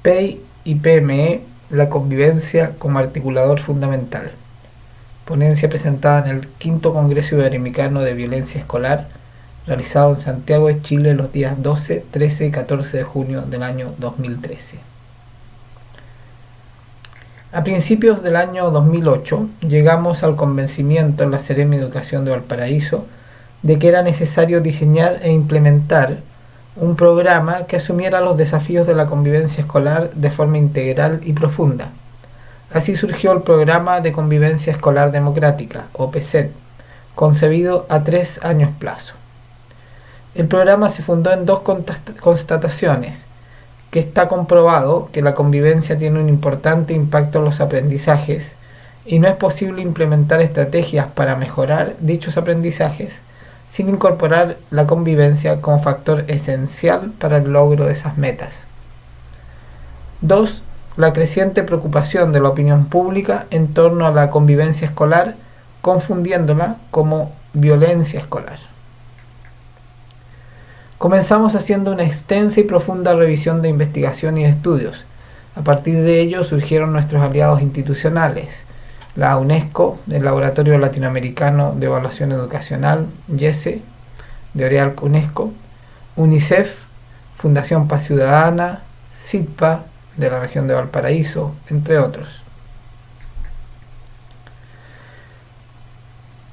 PEI y PME, la convivencia como articulador fundamental. Ponencia presentada en el quinto Congreso Iberoamericano de Violencia Escolar, realizado en Santiago de Chile los días 12, 13 y 14 de junio del año 2013. A principios del año 2008 llegamos al convencimiento en la Seremi de Educación de Valparaíso de que era necesario diseñar e implementar un programa que asumiera los desafíos de la convivencia escolar de forma integral y profunda. Así surgió el Programa de Convivencia Escolar Democrática, o PCED, concebido a 3 años plazo. El programa se fundó en dos constataciones: que está comprobado que la convivencia tiene un importante impacto en los aprendizajes y no es posible implementar estrategias para mejorar dichos aprendizajes sin incorporar la convivencia como factor esencial para el logro de esas metas. 2. La creciente preocupación de la opinión pública en torno a la convivencia escolar, confundiéndola como violencia escolar. Comenzamos haciendo una extensa y profunda revisión de investigación y de estudios. A partir de ello surgieron nuestros aliados institucionales: la UNESCO, el Laboratorio Latinoamericano de Evaluación Educacional, YESE, de Oreal UNESCO, UNICEF, Fundación Paz Ciudadana, CIDPA, de la región de Valparaíso, entre otros.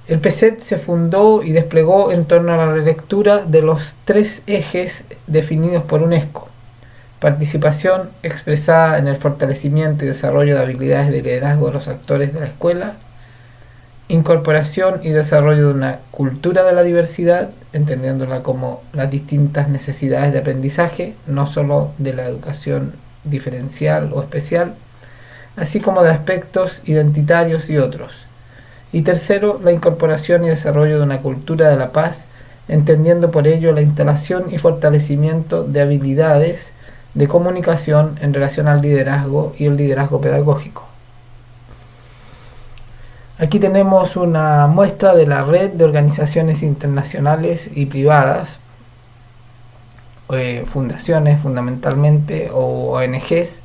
El PCED se fundó y desplegó en torno a la relectura de los 3 ejes definidos por UNESCO: participación expresada en el fortalecimiento y desarrollo de habilidades de liderazgo de los actores de la escuela, incorporación y desarrollo de una cultura de la diversidad, entendiéndola como las distintas necesidades de aprendizaje, no solo de la educación diferencial o especial, así como de aspectos identitarios y otros. Y tercero, la incorporación y desarrollo de una cultura de la paz, entendiendo por ello la instalación y fortalecimiento de habilidades de comunicación en relación al liderazgo y el liderazgo pedagógico. Aquí tenemos una muestra de la red de organizaciones internacionales y privadas, fundaciones fundamentalmente o ONGs,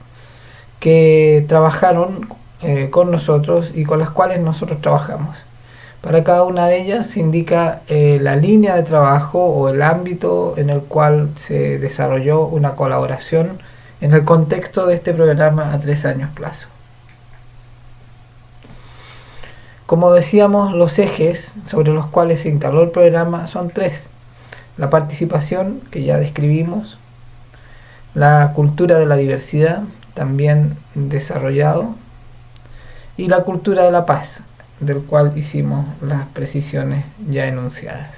que trabajaron con nosotros y con las cuales nosotros trabajamos. Para cada una de ellas se indica la línea de trabajo o el ámbito en el cual se desarrolló una colaboración en el contexto de este programa a 3 años plazo. Como decíamos, los ejes sobre los cuales se instaló el programa son 3: la participación, que ya describimos; la cultura de la diversidad, también desarrollado; y la cultura de la paz, del cual hicimos las precisiones ya enunciadas.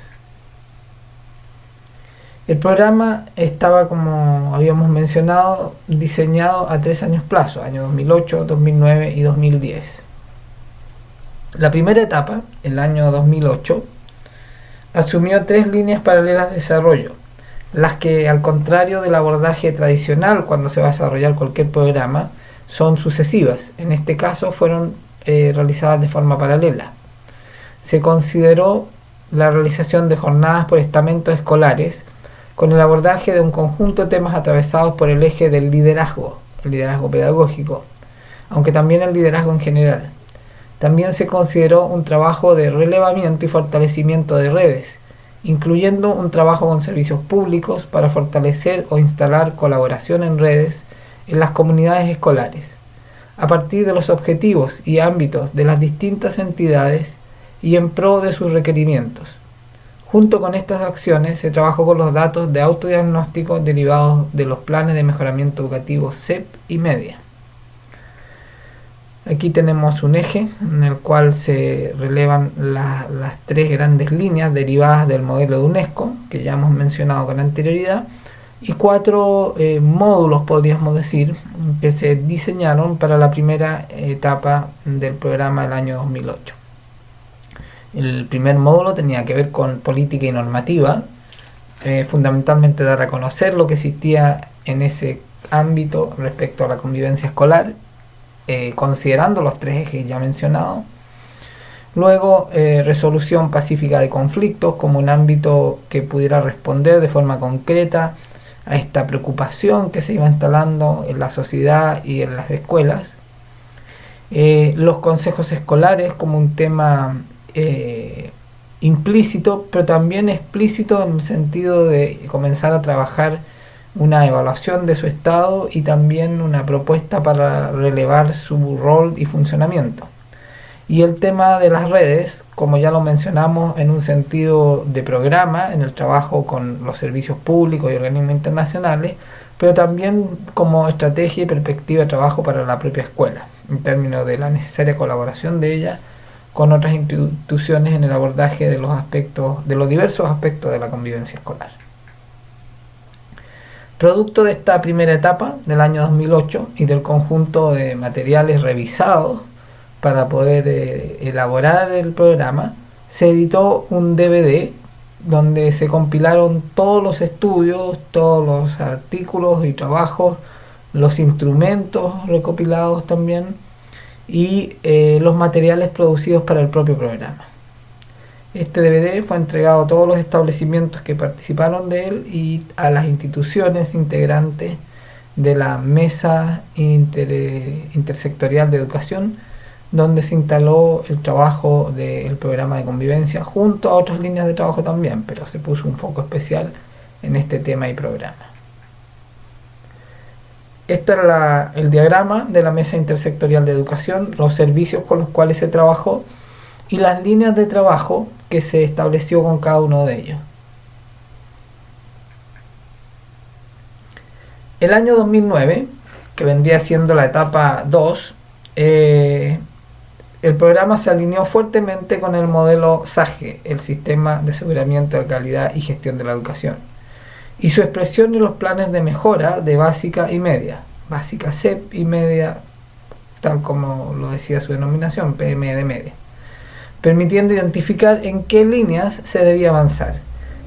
El programa estaba, como habíamos mencionado, diseñado a 3 años plazo: año 2008, 2009 y 2010. La primera etapa, el año 2008, asumió 3 líneas paralelas de desarrollo, las que, al contrario del abordaje tradicional cuando se va a desarrollar cualquier programa, son sucesivas. En este caso fueron realizadas de forma paralela. Se consideró la realización de jornadas por estamentos escolares con el abordaje de un conjunto de temas atravesados por el eje del liderazgo, el liderazgo pedagógico, aunque también el liderazgo en general. También se consideró un trabajo de relevamiento y fortalecimiento de redes, incluyendo un trabajo con servicios públicos para fortalecer o instalar colaboración en redes en las comunidades escolares, a partir de los objetivos y ámbitos de las distintas entidades y en pro de sus requerimientos. Junto con estas acciones se trabajó con los datos de autodiagnóstico derivados de los planes de mejoramiento educativo CEP y MEDIA. Aquí tenemos un eje en el cual se relevan las 3 grandes líneas derivadas del modelo de UNESCO, que ya hemos mencionado con anterioridad, y 4 módulos, podríamos decir, que se diseñaron para la primera etapa del programa del año 2008. El primer módulo tenía que ver con política y normativa, fundamentalmente dar a conocer lo que existía en ese ámbito respecto a la convivencia escolar, considerando los 3 ejes ya mencionados. Luego, resolución pacífica de conflictos como un ámbito que pudiera responder de forma concreta a esta preocupación que se iba instalando en la sociedad y en las escuelas. Los consejos escolares como un tema implícito, pero también explícito en el sentido de comenzar a trabajar una evaluación de su estado y también una propuesta para relevar su rol y funcionamiento. Y el tema de las redes, como ya lo mencionamos, en un sentido de programa, en el trabajo con los servicios públicos y organismos internacionales, pero también como estrategia y perspectiva de trabajo para la propia escuela, en términos de la necesaria colaboración de ella con otras instituciones en el abordaje de los diversos aspectos de la convivencia escolar. Producto de esta primera etapa del año 2008 y del conjunto de materiales revisados para poder elaborar el programa, se editó un DVD donde se compilaron todos los estudios, todos los artículos y trabajos, los instrumentos recopilados también y los materiales producidos para el propio programa. Este DVD fue entregado a todos los establecimientos que participaron de él y a las instituciones integrantes de la Mesa Intersectorial de Educación, donde se instaló el trabajo del programa de convivencia junto a otras líneas de trabajo también, pero se puso un foco especial en este tema y programa. Este era el diagrama de la Mesa Intersectorial de Educación, los servicios con los cuales se trabajó y las líneas de trabajo que se estableció con cada uno de ellos. El año 2009, que vendría siendo la etapa 2, el programa se alineó fuertemente con el modelo SAGE, el Sistema de Aseguramiento de Calidad y Gestión de la Educación, y su expresión en los planes de mejora de básica y media, básica CEP y media, tal como lo decía su denominación, PM de media, permitiendo identificar en qué líneas se debía avanzar,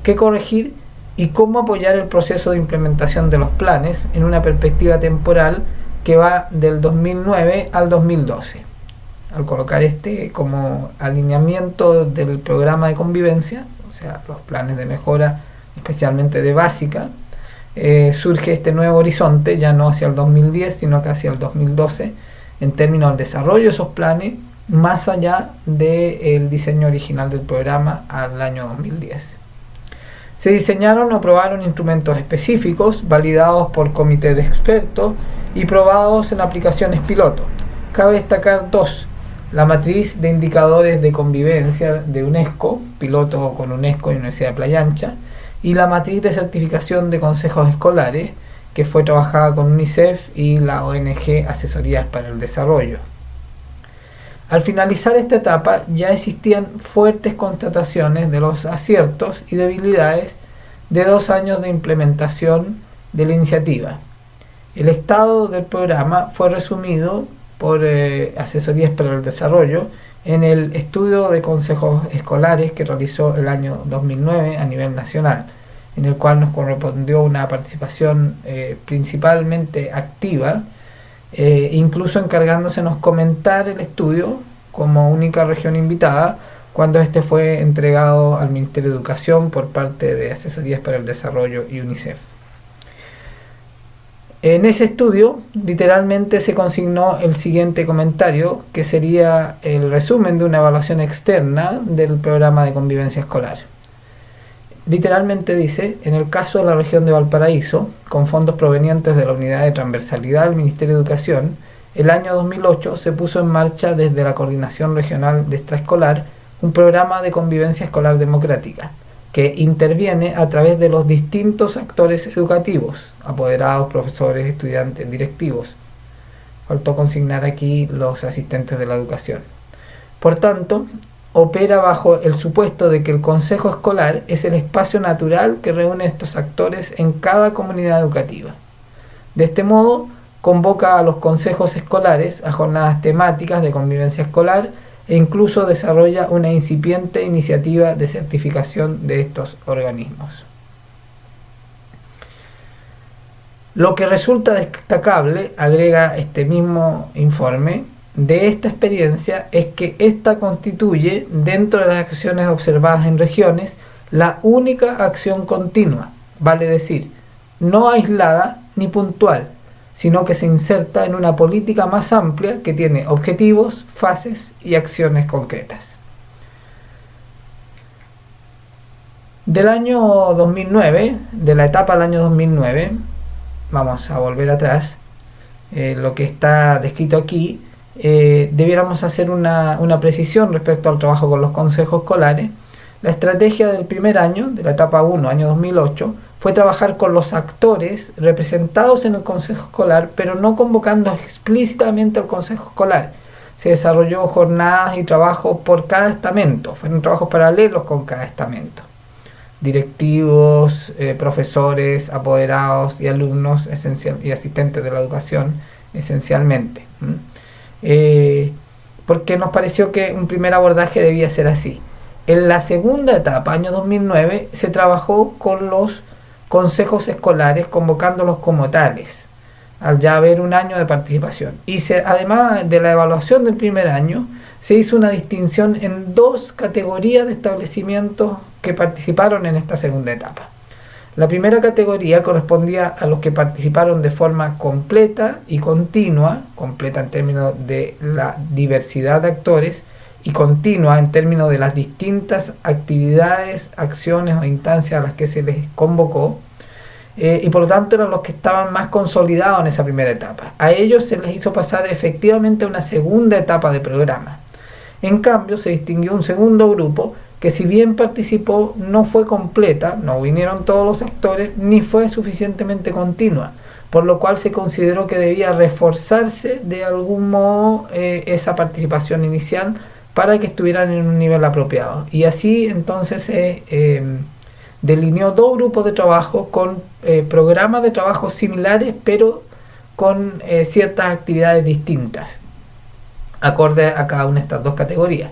qué corregir y cómo apoyar el proceso de implementación de los planes en una perspectiva temporal que va del 2009 al 2012. Al colocar este como alineamiento del programa de convivencia, o sea, los planes de mejora, especialmente de básica, surge este nuevo horizonte, ya no hacia el 2010, sino que hacia el 2012, en términos del desarrollo de esos planes, más allá del diseño original del programa al año 2010. Se diseñaron o aprobaron instrumentos específicos, validados por comités de expertos y probados en aplicaciones piloto. Cabe destacar dos: la matriz de indicadores de convivencia de UNESCO, piloto con UNESCO y Universidad de Playa Ancha, y la matriz de certificación de consejos escolares, que fue trabajada con UNICEF y la ONG Asesorías para el Desarrollo. Al finalizar esta etapa ya existían fuertes constataciones de los aciertos y debilidades de 2 años de implementación de la iniciativa. El estado del programa fue resumido por Asesorías para el Desarrollo en el estudio de consejos escolares que realizó el año 2009 a nivel nacional, en el cual nos correspondió una participación principalmente activa, incluso encargándosenos comentar el estudio como única región invitada cuando este fue entregado al Ministerio de Educación por parte de Asesorías para el Desarrollo y UNICEF. En ese estudio literalmente se consignó el siguiente comentario, que sería el resumen de una evaluación externa del programa de convivencia escolar. Literalmente dice: en el caso de la región de Valparaíso, con fondos provenientes de la Unidad de Transversalidad del Ministerio de Educación, el año 2008 se puso en marcha desde la Coordinación Regional de Extraescolar un programa de convivencia escolar democrática, que interviene a través de los distintos actores educativos, apoderados, profesores, estudiantes, directivos. Faltó consignar aquí los asistentes de la educación. Por tanto, opera bajo el supuesto de que el consejo escolar es el espacio natural que reúne a estos actores en cada comunidad educativa. De este modo, convoca a los consejos escolares a jornadas temáticas de convivencia escolar e incluso desarrolla una incipiente iniciativa de certificación de estos organismos. Lo que resulta destacable, agrega este mismo informe, de esta experiencia es que esta constituye, dentro de las acciones observadas en regiones, la única acción continua, vale decir, no aislada ni puntual, sino que se inserta en una política más amplia que tiene objetivos, fases y acciones concretas. Del año 2009, de la etapa del año 2009, vamos a volver atrás, lo que está descrito aquí, debiéramos hacer una precisión respecto al trabajo con los consejos escolares. La estrategia del primer año, de la etapa 1, año 2008, fue trabajar con los actores representados en el consejo escolar, pero no convocando explícitamente al consejo escolar. Se desarrolló jornadas y trabajo por cada estamento, fueron trabajos paralelos con cada estamento. Directivos, profesores, apoderados y alumnos y asistentes de la educación, esencialmente. Porque nos pareció que un primer abordaje debía ser así. En la segunda etapa, año 2009, se trabajó con los consejos escolares, convocándolos como tales, al ya haber un año de participación. Y además de la evaluación del primer año, se hizo una distinción en dos categorías de establecimientos que participaron en esta segunda etapa. La primera categoría correspondía a los que participaron de forma completa y continua, completa en términos de la diversidad de actores y continua en términos de las distintas actividades, acciones o instancias a las que se les convocó, y por lo tanto eran los que estaban más consolidados en esa primera etapa. A ellos se les hizo pasar efectivamente a una segunda etapa de programa. En cambio, se distinguió un segundo grupo que, si bien participó, no fue completa, no vinieron todos los actores, ni fue suficientemente continua, por lo cual se consideró que debía reforzarse de algún modo esa participación inicial para que estuvieran en un nivel apropiado. Y así entonces se delineó dos grupos de trabajo con programas de trabajo similares, pero con ciertas actividades distintas, acorde a cada una de estas dos categorías.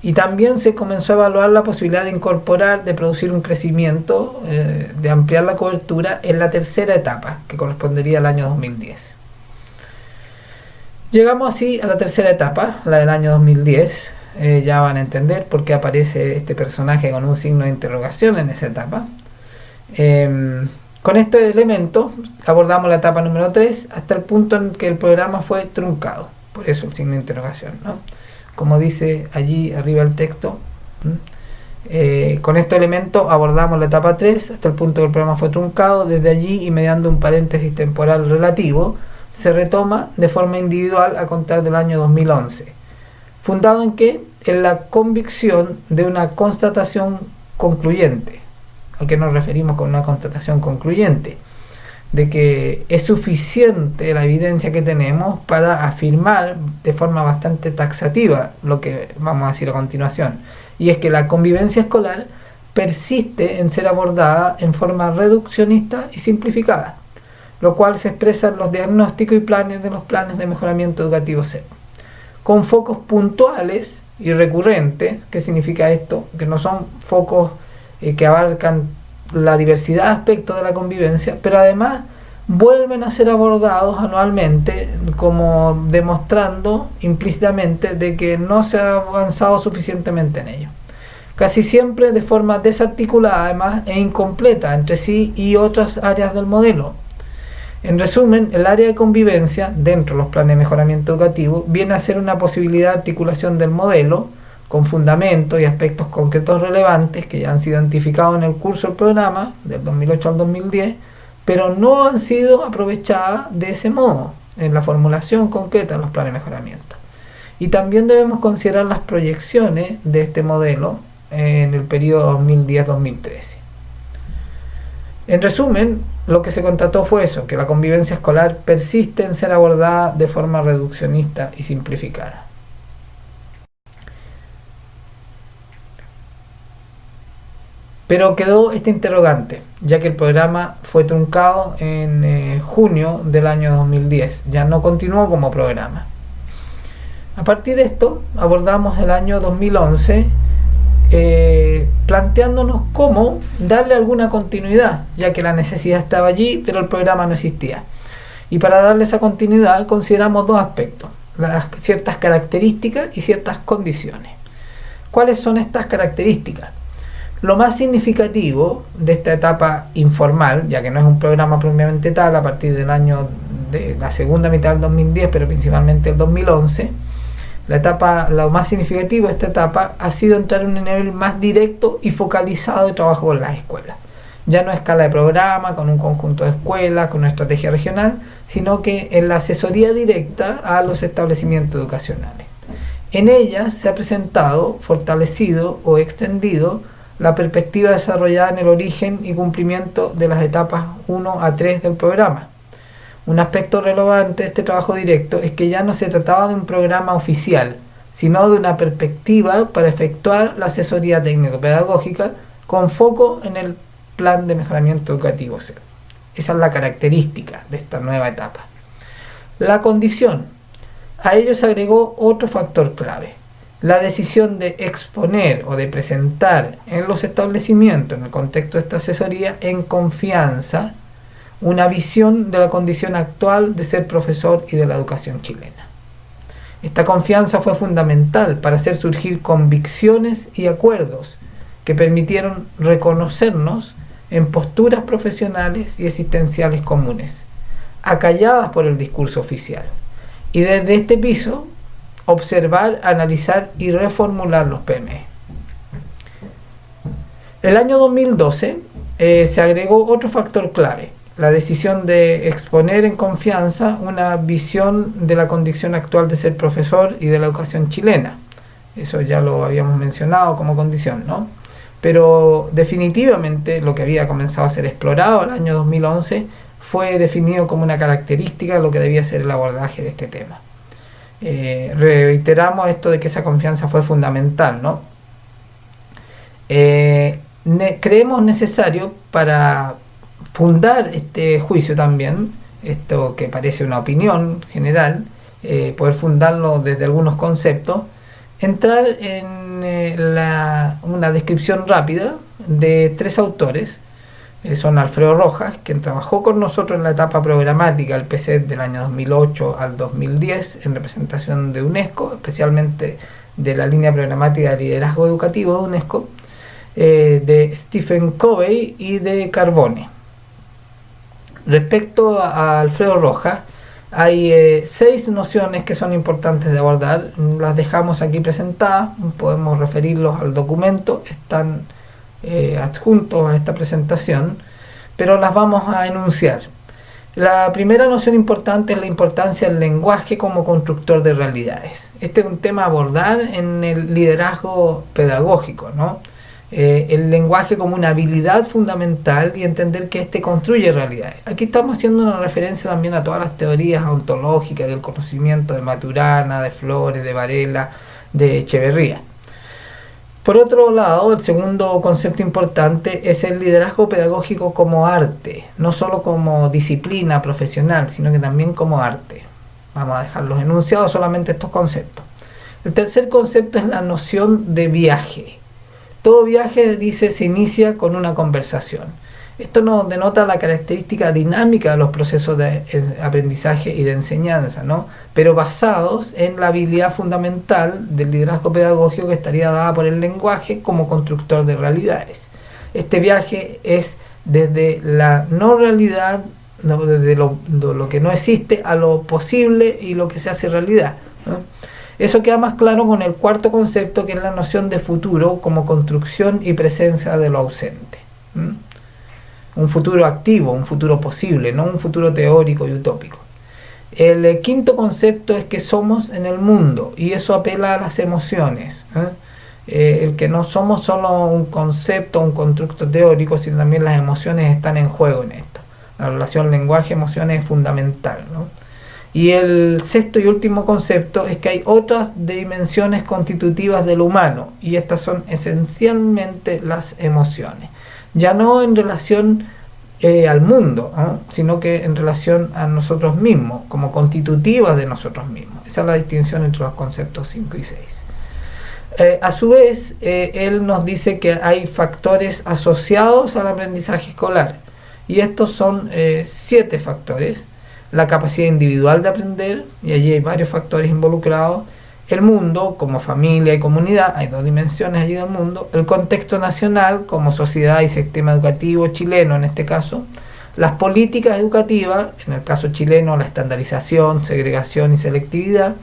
Y también se comenzó a evaluar la posibilidad de incorporar, de producir un crecimiento, de ampliar la cobertura en la tercera etapa, que correspondería al año 2010. Llegamos así a la tercera etapa, la del año 2010. Ya van a entender por qué aparece este personaje con un signo de interrogación en esa etapa. Con este elemento abordamos la etapa número 3 hasta el punto en que el programa fue truncado. Por eso el signo de interrogación, ¿no? Como dice allí arriba el texto, con este elemento abordamos la etapa 3 hasta el punto que el programa fue truncado. Desde allí, y mediante un paréntesis temporal relativo, se retoma de forma individual a contar del año 2011. ¿Fundado en qué? En la convicción de una constatación concluyente. ¿A qué nos referimos con una constatación concluyente? De que es suficiente la evidencia que tenemos para afirmar de forma bastante taxativa lo que vamos a decir a continuación, y es que la convivencia escolar persiste en ser abordada en forma reduccionista y simplificada, lo cual se expresa en los diagnósticos y planes de los planes de mejoramiento educativo CEP, con focos puntuales y recurrentes. ¿Qué significa esto? Que no son focos que abarcan la diversidad de aspectos de la convivencia, pero además vuelven a ser abordados anualmente, como demostrando implícitamente de que no se ha avanzado suficientemente en ello. Casi siempre de forma desarticulada, además, e incompleta entre sí y otras áreas del modelo. En resumen, el área de convivencia dentro de los planes de mejoramiento educativo viene a ser una posibilidad de articulación del modelo con fundamentos y aspectos concretos relevantes que ya han sido identificados en el curso del programa del 2008 al 2010, pero no han sido aprovechadas de ese modo en la formulación concreta de los planes de mejoramiento. Y también debemos considerar las proyecciones de este modelo en el periodo 2010-2013. En resumen, lo que se constató fue eso, que la convivencia escolar persiste en ser abordada de forma reduccionista y simplificada. Pero quedó este interrogante, ya que el programa fue truncado en junio del año 2010, ya no continuó como programa. A partir de esto, abordamos el año 2011, planteándonos cómo darle alguna continuidad, ya que la necesidad estaba allí, pero el programa no existía. Y para darle esa continuidad consideramos dos aspectos, ciertas características y ciertas condiciones. ¿Cuáles son estas características? Lo más significativo de esta etapa informal, ya que no es un programa propiamente tal, a partir del año de la segunda mitad del 2010, pero principalmente el 2011, lo más significativo de esta etapa ha sido entrar en un nivel más directo y focalizado de trabajo con las escuelas. Ya no a escala de programa, con un conjunto de escuelas, con una estrategia regional, sino que en la asesoría directa a los establecimientos educacionales. En ella se ha presentado, fortalecido o extendido la perspectiva desarrollada en el origen y cumplimiento de las etapas 1 a 3 del programa. Un aspecto relevante de este trabajo directo es que ya no se trataba de un programa oficial, sino de una perspectiva para efectuar la asesoría técnico-pedagógica con foco en el plan de mejoramiento educativo. Esa es la característica de esta nueva etapa. La condición. A ello se agregó otro factor clave: la decisión de exponer o de presentar en los establecimientos, en el contexto de esta asesoría, en confianza, una visión de la condición actual de ser profesor y de la educación chilena. Esta confianza fue fundamental para hacer surgir convicciones y acuerdos que permitieron reconocernos en posturas profesionales y existenciales comunes, acalladas por el discurso oficial, y desde este piso observar, analizar y reformular los PME. El año 2012 se agregó otro factor clave: la decisión de exponer en confianza una visión de la condición actual de ser profesor y de la educación chilena. Eso ya lo habíamos mencionado como condición, ¿no? Pero definitivamente lo que había comenzado a ser explorado el año 2011 fue definido como una característica de lo que debía ser el abordaje de este tema. Reiteramos esto de que esa confianza fue fundamental, ¿no? Creemos necesario para fundar este juicio también, esto que parece una opinión general, poder fundarlo desde algunos conceptos, entrar en una descripción rápida de tres autores. Son Alfredo Rojas, quien trabajó con nosotros en la etapa programática del PCET del año 2008 al 2010 en representación de UNESCO, especialmente de la línea programática de liderazgo educativo de UNESCO, de Stephen Covey y de Carbone. Respecto a Alfredo Rojas, hay 6 nociones que son importantes de abordar. Las dejamos aquí presentadas, podemos referirlos al documento, están adjuntos a esta presentación, pero las vamos a enunciar. La primera noción importante es la importancia del lenguaje como constructor de realidades. Este es un tema a abordar en el liderazgo pedagógico, ¿no? El lenguaje como una habilidad fundamental y entender que éste construye realidades. Aquí estamos haciendo una referencia también a todas las teorías ontológicas del conocimiento de Maturana, de Flores, de Varela, de Echeverría. Por otro lado, el segundo concepto importante es el liderazgo pedagógico como arte, no solo como disciplina profesional, sino que también como arte. Vamos a dejarlos enunciados solamente estos conceptos. El tercer concepto es la noción de viaje. Todo viaje, dice, se inicia con una conversación. Esto nos denota la característica dinámica de los procesos de aprendizaje y de enseñanza, ¿no? Pero basados en la habilidad fundamental del liderazgo pedagógico que estaría dada por el lenguaje como constructor de realidades. Este viaje es desde la no realidad, no, desde lo que no existe a lo posible y lo que se hace realidad, ¿no? Eso queda más claro con el cuarto concepto, que es la noción de futuro como construcción y presencia de lo ausente. Un futuro activo, un futuro posible, no un futuro teórico y utópico. El quinto concepto es que somos en el mundo, y eso apela a las emociones. El que no somos solo un concepto, un constructo teórico, sino también las emociones están en juego en esto. La relación lenguaje-emociones es fundamental, ¿no? Y el sexto y último concepto es que hay otras dimensiones constitutivas del humano, y estas son esencialmente las emociones. Ya no en relación al mundo, sino que en relación a nosotros mismos, como constitutivas de nosotros mismos. Esa es la distinción entre los conceptos 5 y 6. A su vez, él nos dice que hay factores asociados al aprendizaje escolar, y estos son 7 factores. La capacidad individual de aprender, y allí hay varios factores involucrados, el mundo como familia y comunidad, hay dos dimensiones allí del mundo, el contexto nacional como sociedad y sistema educativo chileno en este caso, las políticas educativas, en el caso chileno la estandarización, segregación y selectividad,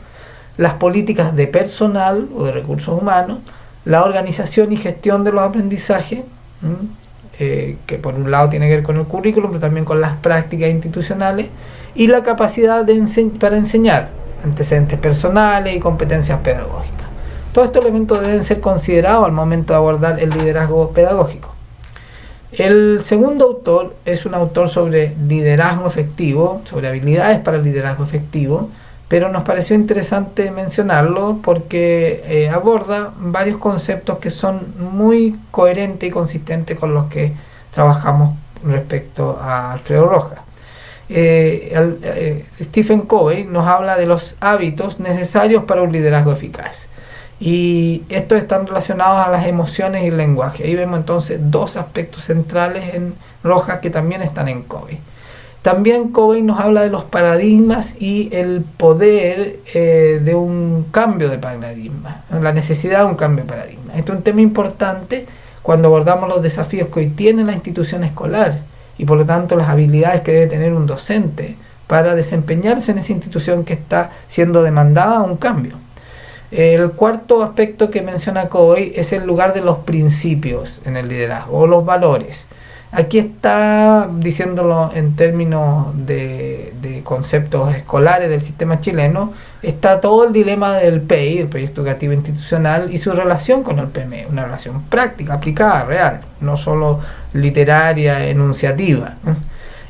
las políticas de personal o de recursos humanos, la organización y gestión de los aprendizajes, que por un lado tiene que ver con el currículum, pero también con las prácticas institucionales, y la capacidad para enseñar, antecedentes personales y competencias pedagógicas. Todos estos elementos deben ser considerados al momento de abordar el liderazgo pedagógico. El segundo autor es un autor sobre liderazgo efectivo, sobre habilidades para el liderazgo efectivo, pero nos pareció interesante mencionarlo porque aborda varios conceptos que son muy coherentes y consistentes con los que trabajamos respecto a Alfredo Rojas. Stephen Covey nos habla de los hábitos necesarios para un liderazgo eficaz, y estos están relacionados a las emociones y el lenguaje. Ahí vemos entonces dos aspectos centrales en Rojas que también están en Covey. También Covey nos habla de los paradigmas y el poder de un cambio de paradigma, la necesidad de un cambio de paradigma. Este es un tema importante cuando abordamos los desafíos que hoy tiene la institución escolar y por lo tanto las habilidades que debe tener un docente para desempeñarse en esa institución que está siendo demandada a un cambio. El cuarto aspecto que menciona Covey es el lugar de los principios en el liderazgo o los valores. Aquí está, diciéndolo en términos de conceptos escolares del sistema chileno, está todo el dilema del PEI, el Proyecto Educativo Institucional, y su relación con el PME, una relación práctica, aplicada, real, no solo literaria, enunciativa.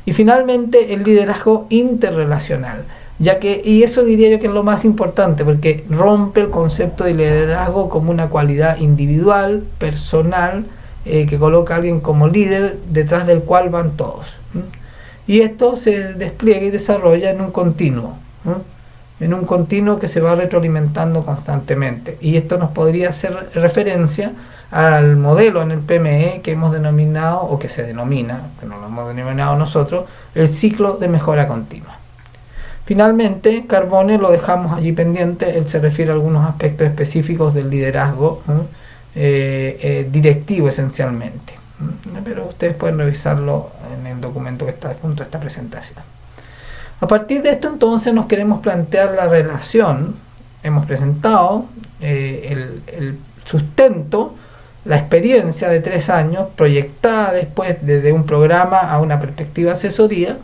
Y finalmente el liderazgo interrelacional, ya que, y eso diría yo que es lo más importante, porque rompe el concepto de liderazgo como una cualidad individual, personal, que coloca a alguien como líder detrás del cual van todos. Y esto se despliega y desarrolla en un continuo, que se va retroalimentando constantemente. Y esto nos podría hacer referencia al modelo en el PME que hemos denominado, o que se denomina, que no lo hemos denominado nosotros, el ciclo de mejora continua. Finalmente, Carbone lo dejamos allí pendiente. Él se refiere a algunos aspectos específicos del liderazgo directivo esencialmente, pero ustedes pueden revisarlo en el documento que está junto a esta presentación. A partir de esto entonces nos queremos plantear la relación. Hemos presentado el sustento, la experiencia de 3 años proyectada después desde un programa a una perspectiva de asesoría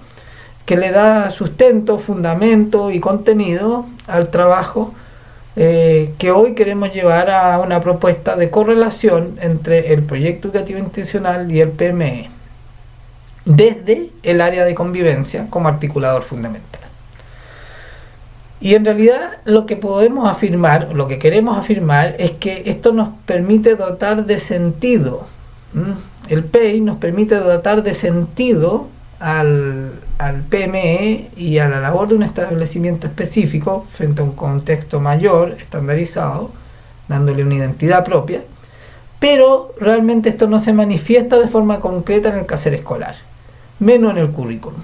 que le da sustento, fundamento y contenido al trabajo que hoy queremos llevar a una propuesta de correlación entre el proyecto educativo institucional y el PME desde el área de convivencia como articulador fundamental. Y en realidad lo que podemos afirmar, lo que queremos afirmar, es que esto nos permite dotar de sentido. El PEI nos permite dotar de sentido al PME y a la labor de un establecimiento específico frente a un contexto mayor, estandarizado, dándole una identidad propia, pero realmente esto no se manifiesta de forma concreta en el quehacer escolar, menos en el currículum.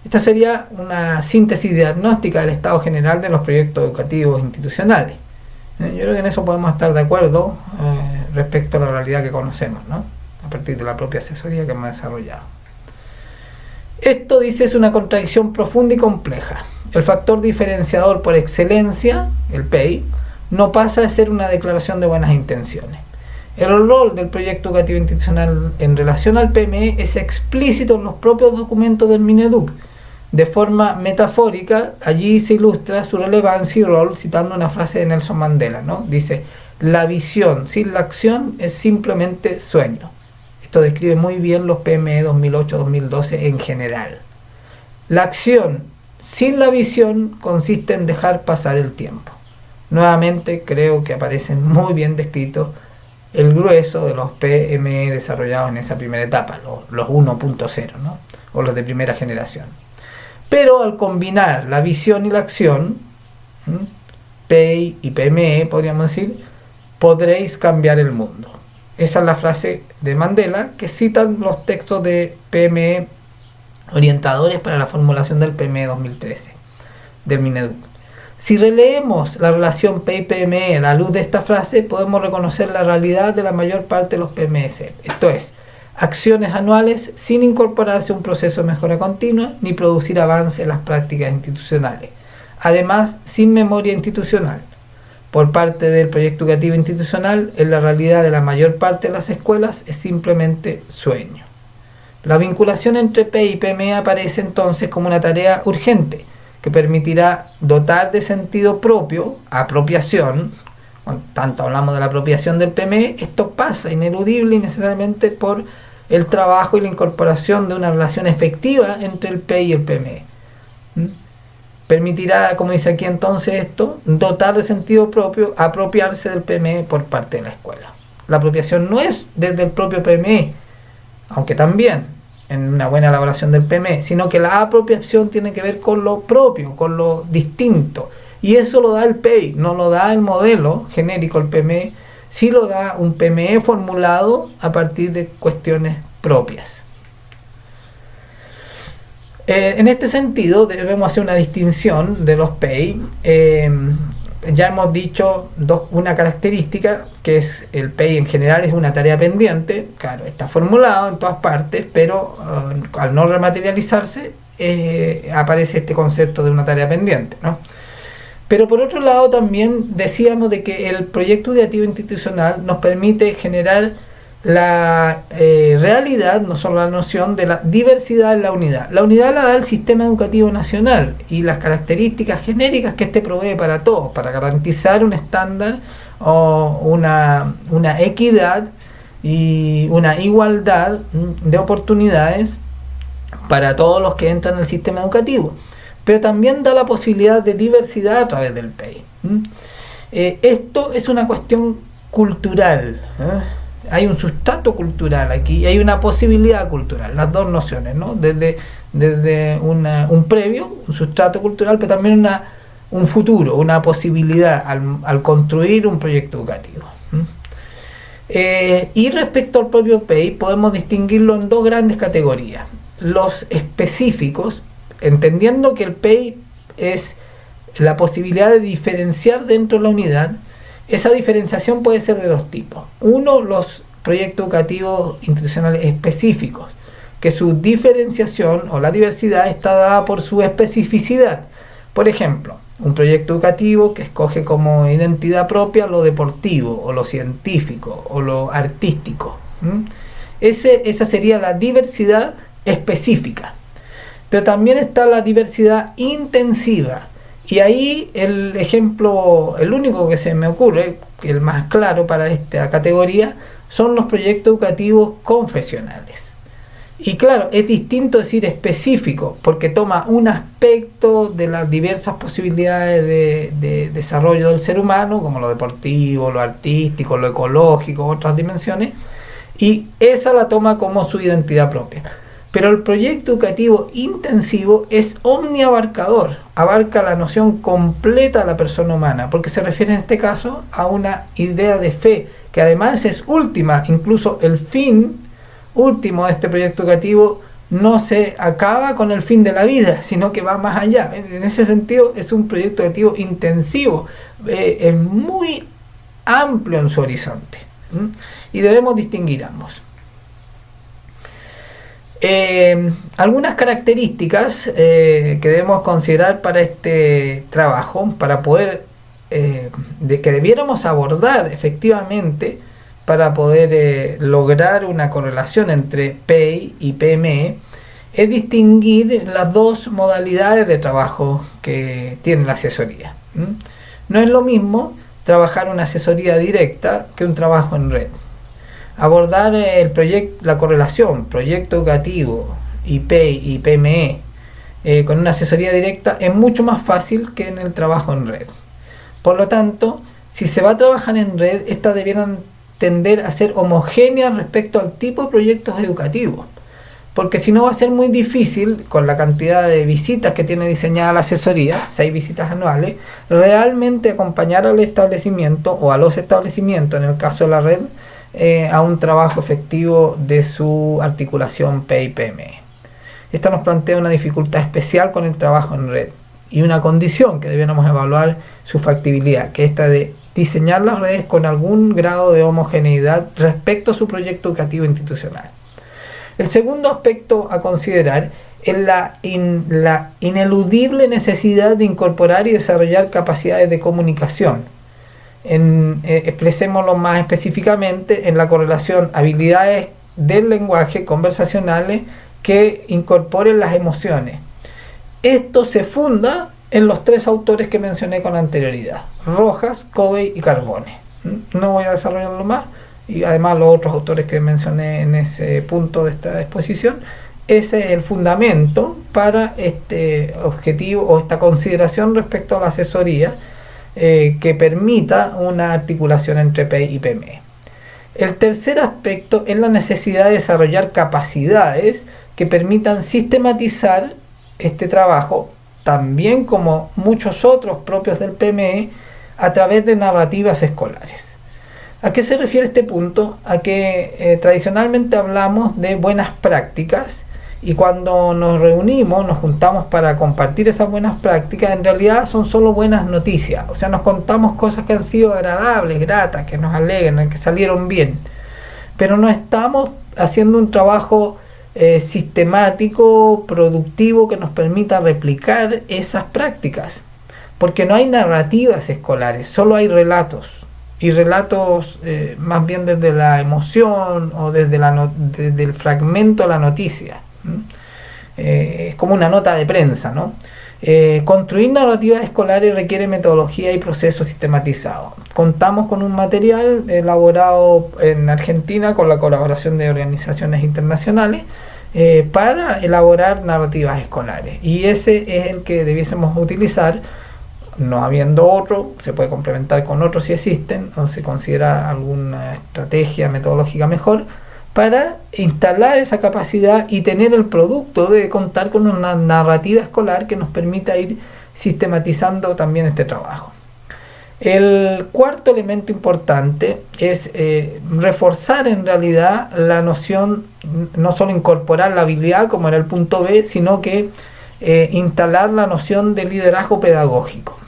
Esta sería una síntesis diagnóstica del estado general de los proyectos educativos institucionales. Yo creo que en eso podemos estar de acuerdo respecto a la realidad que conocemos, ¿no? A partir de la propia asesoría que hemos desarrollado. Esto, dice, es una contradicción profunda y compleja. El factor diferenciador por excelencia, el PEI, no pasa de ser una declaración de buenas intenciones. El rol del proyecto educativo institucional en relación al PME es explícito en los propios documentos del Mineduc. De forma metafórica, allí se ilustra su relevancia y rol citando una frase de Nelson Mandela, ¿no? Dice: la visión sin la acción es simplemente sueño. Esto describe muy bien los PME 2008-2012 en general. La acción sin la visión consiste en dejar pasar el tiempo. Nuevamente creo que aparecen muy bien descritos el grueso de los PME desarrollados en esa primera etapa, los 1.0, ¿no? O los de primera generación. Pero al combinar la visión y la acción, PEI y PME, podríamos decir, podréis cambiar el mundo. Esa es la frase de Mandela que citan los textos de PME orientadores para la formulación del PME 2013 del Mineduc. Si releemos la relación PEI-PME a la luz de esta frase, podemos reconocer la realidad de la mayor parte de los PMS. Esto es, acciones anuales sin incorporarse a un proceso de mejora continua ni producir avance en las prácticas institucionales. Además, sin memoria institucional. Por parte del proyecto educativo institucional, en la realidad de la mayor parte de las escuelas es simplemente sueño. La vinculación entre PEI y PME aparece entonces como una tarea urgente que permitirá dotar de sentido propio, apropiación. Tanto hablamos de la apropiación del PME, esto pasa ineludible y necesariamente por el trabajo y la incorporación de una relación efectiva entre el PEI y el PME. Permitirá, como dice aquí entonces esto, dotar de sentido propio, apropiarse del PME por parte de la escuela. La apropiación no es desde el propio PME, aunque también en una buena elaboración del PME, sino que la apropiación tiene que ver con lo propio, con lo distinto. Y eso lo da el PEI, no lo da el modelo genérico, el PME, sí lo da un PME formulado a partir de cuestiones propias. En este sentido, debemos hacer una distinción de los PEI. Ya hemos dicho una característica, que es el PEI en general es una tarea pendiente. Claro, está formulado en todas partes, pero al no rematerializarse, aparece este concepto de una tarea pendiente, ¿no? Pero por otro lado también decíamos de que el proyecto educativo institucional nos permite generar la realidad, no solo la noción de la diversidad en la unidad. La unidad la da el sistema educativo nacional y las características genéricas que éste provee para todos, para garantizar un estándar o una equidad y una igualdad de oportunidades para todos los que entran al sistema educativo. Pero también da la posibilidad de diversidad a través del PEI. Esto es una cuestión cultural, hay un sustrato cultural aquí y hay una posibilidad cultural, las dos nociones, ¿no? Desde un previo, un sustrato cultural, pero también un futuro, una posibilidad al construir un proyecto educativo. Y respecto al propio PEI, podemos distinguirlo en dos grandes categorías. Los específicos, entendiendo que el PEI es la posibilidad de diferenciar dentro de la unidad. Esa diferenciación puede ser de dos tipos. Uno, los proyectos educativos institucionales específicos, que su diferenciación o la diversidad está dada por su especificidad. Por ejemplo, un proyecto educativo que escoge como identidad propia lo deportivo, o lo científico, o lo artístico. Esa sería la diversidad específica. Pero también está la diversidad intensiva. Y ahí el ejemplo, el único que se me ocurre, el más claro para esta categoría, son los proyectos educativos confesionales. Y claro, es distinto decir específico, porque toma un aspecto de las diversas posibilidades de desarrollo del ser humano, como lo deportivo, lo artístico, lo ecológico, otras dimensiones, y esa la toma como su identidad propia. Pero el proyecto educativo intensivo es omniabarcador, abarca la noción completa de la persona humana, porque se refiere en este caso a una idea de fe, que además es última. Incluso el fin último de este proyecto educativo no se acaba con el fin de la vida, sino que va más allá. En ese sentido es un proyecto educativo intensivo, es muy amplio en su horizonte, y debemos distinguir ambos. Algunas características que debemos considerar para este trabajo, para poder que debiéramos abordar efectivamente para poder lograr una correlación entre PEI y PME, es distinguir las dos modalidades de trabajo que tiene la asesoría. No es lo mismo trabajar una asesoría directa que un trabajo en red. Abordar la correlación proyecto educativo y PEI y PME con una asesoría directa es mucho más fácil que en el trabajo en red. Por lo tanto, si se va a trabajar en red, estas debieran tender a ser homogéneas respecto al tipo de proyectos educativos, porque si no va a ser muy difícil, con la cantidad de visitas que tiene diseñada la asesoría, 6 visitas anuales, realmente acompañar al establecimiento o a los establecimientos, en el caso de la red, a un trabajo efectivo de su articulación PEI-PME. Esto nos plantea una dificultad especial con el trabajo en red, y una condición que debiéramos evaluar su factibilidad, que es esta de diseñar las redes con algún grado de homogeneidad respecto a su proyecto educativo institucional. El segundo aspecto a considerar es la ineludible necesidad de incorporar y desarrollar capacidades de comunicación. Expresémoslo más específicamente en la correlación habilidades del lenguaje conversacionales que incorporen las emociones. Esto se funda en los tres autores que mencioné con anterioridad: Rojas, Covey y Carbone. No voy a desarrollarlo más, y además los otros autores que mencioné en ese punto de esta exposición. Ese es el fundamento para este objetivo o esta consideración respecto a la asesoría que permita una articulación entre PEI y PME. El tercer aspecto es la necesidad de desarrollar capacidades que permitan sistematizar este trabajo, también como muchos otros propios del PME, a través de narrativas escolares. ¿A qué se refiere este punto? A que tradicionalmente hablamos de buenas prácticas, y cuando nos reunimos, nos juntamos para compartir esas buenas prácticas, en realidad son solo buenas noticias. O sea, nos contamos cosas que han sido agradables, gratas, que nos alegran, que salieron bien. Pero no estamos haciendo un trabajo sistemático, productivo, que nos permita replicar esas prácticas. Porque no hay narrativas escolares, solo hay relatos. Y relatos más bien desde la emoción o desde el fragmento de la noticia. Es como una nota de prensa, ¿no? Construir narrativas escolares requiere metodología y procesos sistematizados. Contamos con un material elaborado en Argentina con la colaboración de organizaciones internacionales para elaborar narrativas escolares, y ese es el que debiésemos utilizar. No habiendo otro, se puede complementar con otros si existen, o se considera alguna estrategia metodológica mejor para instalar esa capacidad y tener el producto de contar con una narrativa escolar que nos permita ir sistematizando también este trabajo. El cuarto elemento importante es reforzar en realidad la noción, no solo incorporar la habilidad como era el punto B, sino que instalar la noción de liderazgo pedagógico.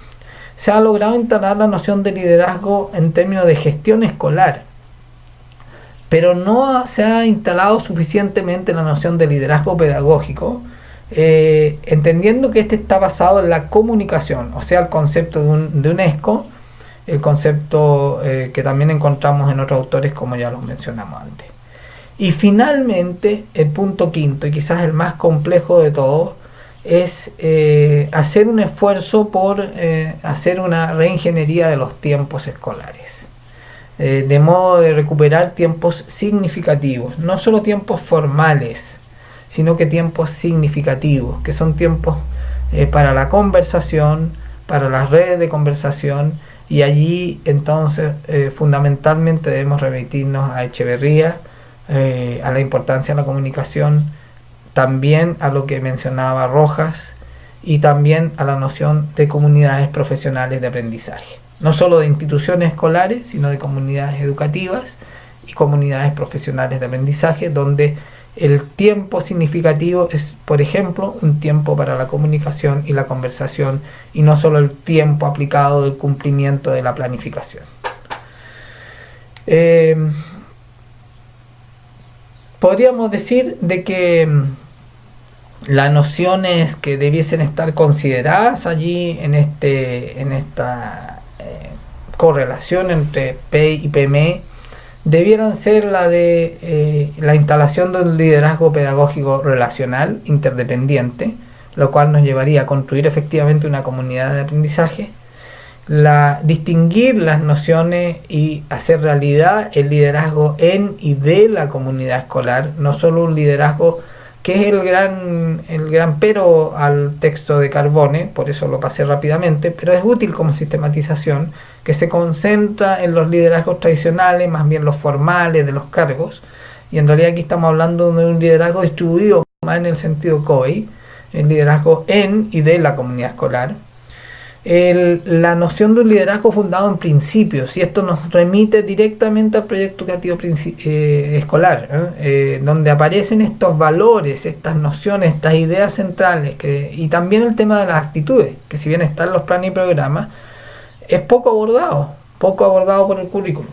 Se ha logrado instalar la noción de liderazgo en términos de gestión escolar, pero no se ha instalado suficientemente la noción de liderazgo pedagógico, entendiendo que este está basado en la comunicación, o sea, el concepto de UNESCO, el concepto que también encontramos en otros autores como ya los mencionamos antes. Y finalmente, el punto quinto, y quizás el más complejo de todos, es hacer un esfuerzo por hacer una reingeniería de los tiempos escolares, de modo de recuperar tiempos significativos, no solo tiempos formales, sino que tiempos significativos, que son tiempos para la conversación, para las redes de conversación, y allí entonces fundamentalmente debemos remitirnos a Echeverría, a la importancia de la comunicación, también a lo que mencionaba Rojas, y también a la noción de comunidades profesionales de aprendizaje, no solo de instituciones escolares, sino de comunidades educativas y comunidades profesionales de aprendizaje, donde el tiempo significativo es, por ejemplo, un tiempo para la comunicación y la conversación, y no solo el tiempo aplicado del cumplimiento de la planificación. Podríamos decir de que las nociones que debiesen estar consideradas allí en esta correlación entre PEI y PME debieran ser la de la instalación de un liderazgo pedagógico relacional interdependiente, lo cual nos llevaría a construir efectivamente una comunidad de aprendizaje, distinguir las nociones y hacer realidad el liderazgo en y de la comunidad escolar, no solo un liderazgo que es el gran pero al texto de Carbone, por eso lo pasé rápidamente, pero es útil como sistematización, que se concentra en los liderazgos tradicionales, más bien los formales de los cargos, y en realidad aquí estamos hablando de un liderazgo distribuido más en el sentido Covey, el liderazgo en y de la comunidad escolar. la noción de un liderazgo fundado en principios, y esto nos remite directamente al proyecto educativo escolar, donde aparecen estos valores, estas nociones, estas ideas centrales, y también el tema de las actitudes, que si bien están los planes y programas, es poco abordado por el currículum.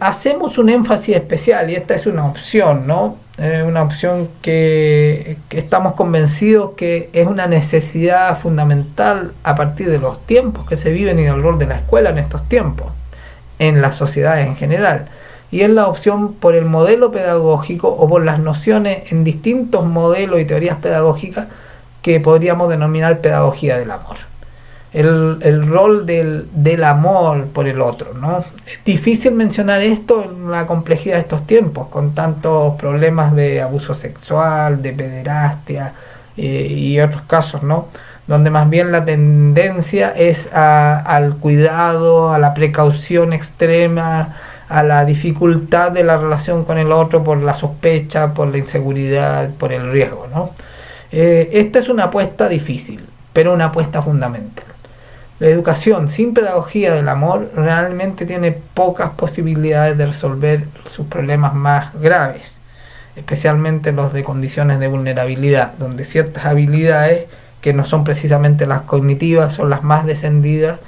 Hacemos un énfasis especial, y esta es una opción, ¿no? Una opción que estamos convencidos que es una necesidad fundamental a partir de los tiempos que se viven y del rol de la escuela en estos tiempos, en las sociedades en general. Y es la opción por el modelo pedagógico o por las nociones en distintos modelos y teorías pedagógicas que podríamos denominar pedagogía del amor. El rol del amor por el otro, ¿no? Es difícil mencionar esto en la complejidad de estos tiempos, con tantos problemas de abuso sexual, de pederastia y otros casos, ¿no? Donde más bien la tendencia es al cuidado, a la precaución extrema, a la dificultad de la relación con el otro por la sospecha, por la inseguridad, por el riesgo, ¿no? Esta es una apuesta difícil, pero una apuesta fundamental. La educación sin pedagogía del amor realmente tiene pocas posibilidades de resolver sus problemas más graves, especialmente los de condiciones de vulnerabilidad, donde ciertas habilidades que no son precisamente las cognitivas son las más descendidas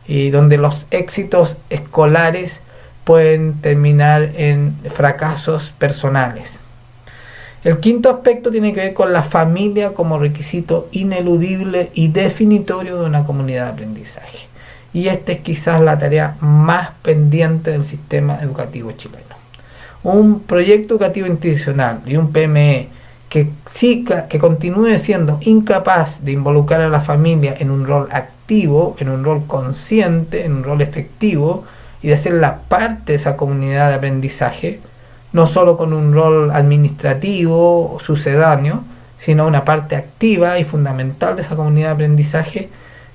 y donde los éxitos escolares pueden terminar en fracasos personales. El quinto aspecto tiene que ver con la familia como requisito ineludible y definitorio de una comunidad de aprendizaje. Y esta es quizás la tarea más pendiente del sistema educativo chileno. Un proyecto educativo institucional y un PME que continúe siendo incapaz de involucrar a la familia en un rol activo, en un rol consciente, en un rol efectivo, y de hacerla parte de esa comunidad de aprendizaje, no solo con un rol administrativo o sucedáneo, sino una parte activa y fundamental de esa comunidad de aprendizaje,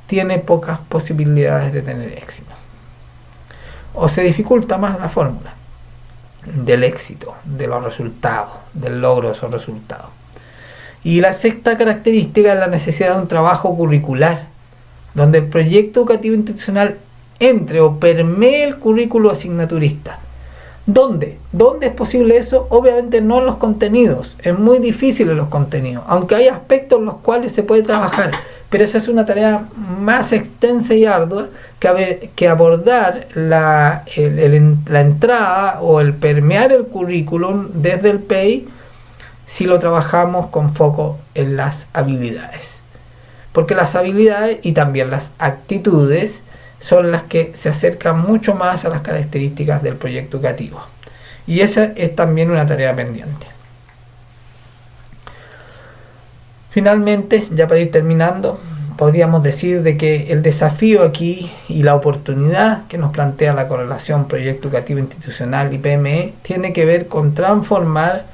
tiene pocas posibilidades de tener éxito. O se dificulta más la fórmula del éxito, de los resultados, del logro de esos resultados. Y la sexta característica es la necesidad de un trabajo curricular, donde el proyecto educativo institucional entre o permee el currículo asignaturista. ¿Dónde? ¿Dónde es posible eso? Obviamente no en los contenidos, es muy difícil en los contenidos, aunque hay aspectos en los cuales se puede trabajar, pero esa es una tarea más extensa y ardua que abordar la entrada o el permear el currículum desde el PEI si lo trabajamos con foco en las habilidades. Porque las habilidades y también las actitudes son las que se acercan mucho más a las características del proyecto educativo. Y esa es también una tarea pendiente. Finalmente, ya para ir terminando, podríamos decir de que el desafío aquí y la oportunidad que nos plantea la correlación proyecto educativo institucional y PME tiene que ver con transformar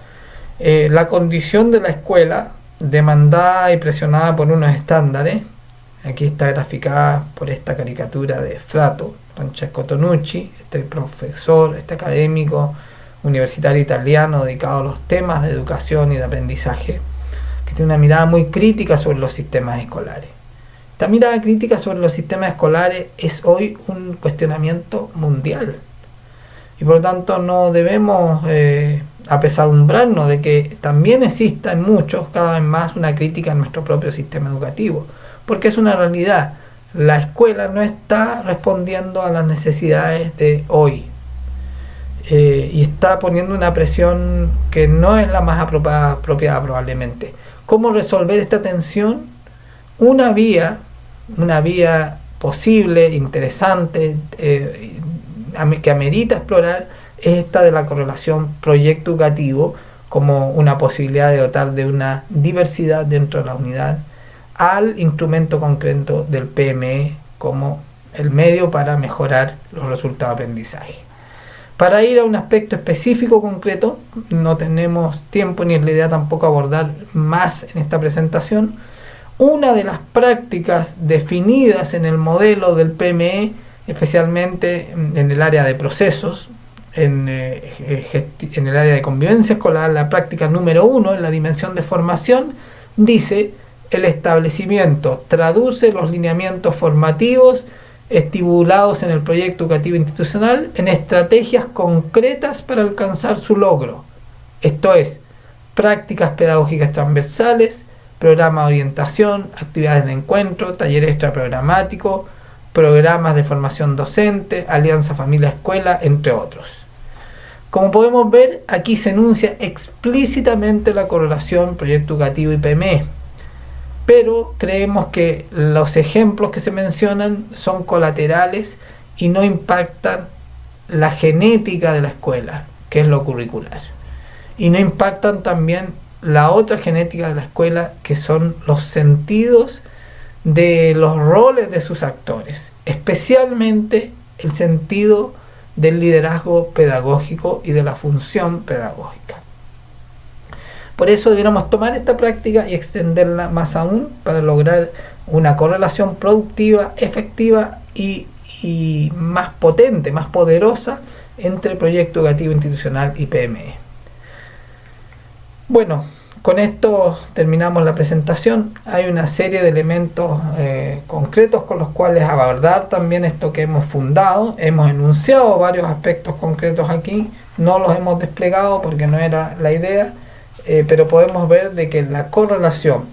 la condición de la escuela demandada y presionada por unos estándares. Aquí está graficada por esta caricatura de Frato, Francesco Tonucci, este profesor, este académico universitario italiano dedicado a los temas de educación y de aprendizaje, que tiene una mirada muy crítica sobre los sistemas escolares. Esta mirada crítica sobre los sistemas escolares es hoy un cuestionamiento mundial y por lo tanto no debemos apesadumbrarnos de que también exista en muchos cada vez más una crítica en nuestro propio sistema educativo. Porque es una realidad, la escuela no está respondiendo a las necesidades de hoy y está poniendo una presión que no es la más apropiada probablemente. ¿Cómo resolver esta tensión? Una vía posible, interesante, que amerita explorar es esta de la correlación proyecto educativo como una posibilidad de dotar de una diversidad dentro de la unidad al instrumento concreto del PME como el medio para mejorar los resultados de aprendizaje. Para ir a un aspecto específico concreto, no tenemos tiempo ni es la idea tampoco abordar más en esta presentación. Una de las prácticas definidas en el modelo del PME, especialmente en el área de procesos, en el área de convivencia escolar, la práctica número 1 en la dimensión de formación, dice el establecimiento traduce los lineamientos formativos estipulados en el proyecto educativo institucional en estrategias concretas para alcanzar su logro. Esto es, prácticas pedagógicas transversales, programas de orientación, actividades de encuentro, talleres extraprogramáticos, programas de formación docente, alianza familia-escuela, entre otros. Como podemos ver, aquí se enuncia explícitamente la correlación proyecto educativo y PME, pero creemos que los ejemplos que se mencionan son colaterales y no impactan la genética de la escuela, que es lo curricular, y no impactan también la otra genética de la escuela, que son los sentidos de los roles de sus actores, especialmente el sentido del liderazgo pedagógico y de la función pedagógica. Por eso debiéramos tomar esta práctica y extenderla más aún para lograr una correlación productiva, efectiva y más potente, más poderosa entre proyecto educativo institucional y PME. Bueno, con esto terminamos la presentación. Hay una serie de elementos concretos con los cuales abordar también esto que hemos fundado. Hemos enunciado varios aspectos concretos aquí, no los hemos desplegado porque no era la idea, pero podemos ver de que la correlación